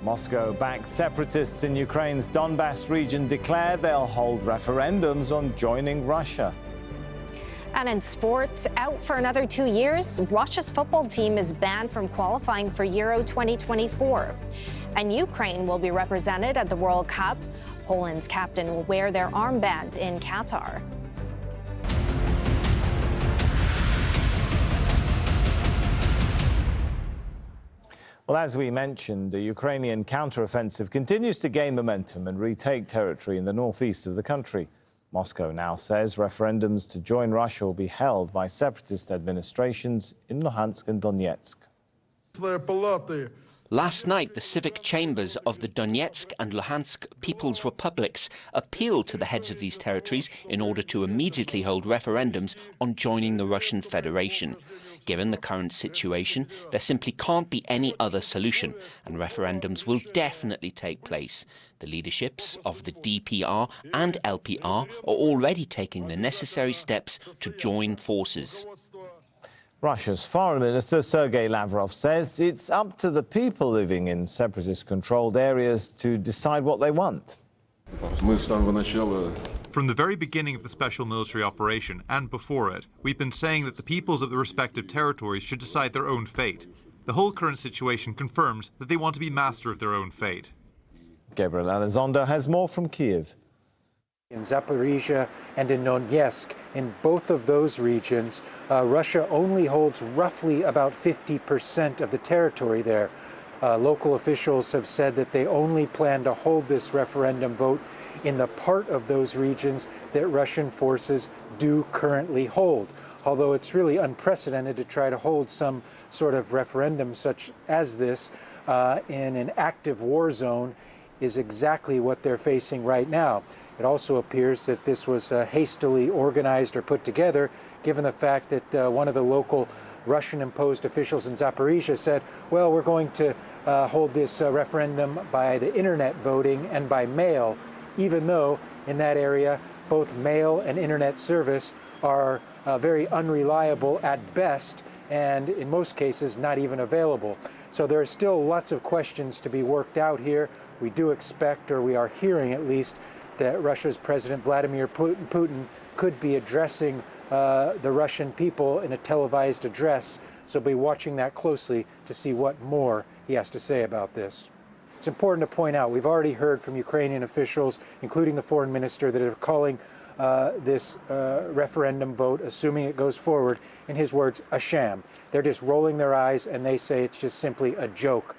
Moscow-backed separatists in Ukraine's Donbas region declare they'll hold referendums on joining Russia. And in sports, out for another 2 years, Russia's football team is banned from qualifying for Euro 2024. And Ukraine will be represented at the World Cup. Poland's captain will wear their armband in Qatar. Well, as we mentioned, the Ukrainian counteroffensive continues to gain momentum and retake territory in the northeast of the country. Moscow now says referendums to join Russia will be held by separatist administrations in Luhansk and Donetsk. Last night, the civic chambers of the Donetsk and Luhansk People's Republics appealed to the heads of these territories in order to immediately hold referendums on joining the Russian Federation. Given the current situation, there simply can't be any other solution, and referendums will definitely take place. The leaderships of the DPR and LPR are already taking the necessary steps to join forces. Russia's Foreign Minister Sergei Lavrov says it's up to the people living in separatist-controlled areas to decide what they want. From the very beginning of the special military operation and before it, we've been saying that the peoples of the respective territories should decide their own fate. The whole current situation confirms that they want to be master of their own fate. Gabriel Elizondo has more from Kiev. In Zaporizhia and in Donetsk, in both of those regions, Russia only holds roughly about 50% of the territory there. Local officials have said that they only plan to hold this referendum vote in the part of those regions that Russian forces do currently hold. Although it's really unprecedented to try to hold some sort of referendum such as this in an active war zone is exactly what they're facing right now. It also appears that this was hastily organized or put together, given the fact that one of the local Russian-imposed officials in Zaporizhia said, well, we're going to hold this referendum by the internet voting and by mail, even though in that area both mail and internet service are very unreliable at best and in most cases not even available. So there are still lots of questions to be worked out here. We do expect, or we are hearing at least, that Russia's President Vladimir Putin could be addressing the Russian people in a televised address. So be watching that closely to see what more he has to say about this. It's important to point out, we've already heard from Ukrainian officials, including the foreign minister, that are calling this referendum vote, assuming it goes forward, in his words, a sham. They're just rolling their eyes and they say it's just simply a joke.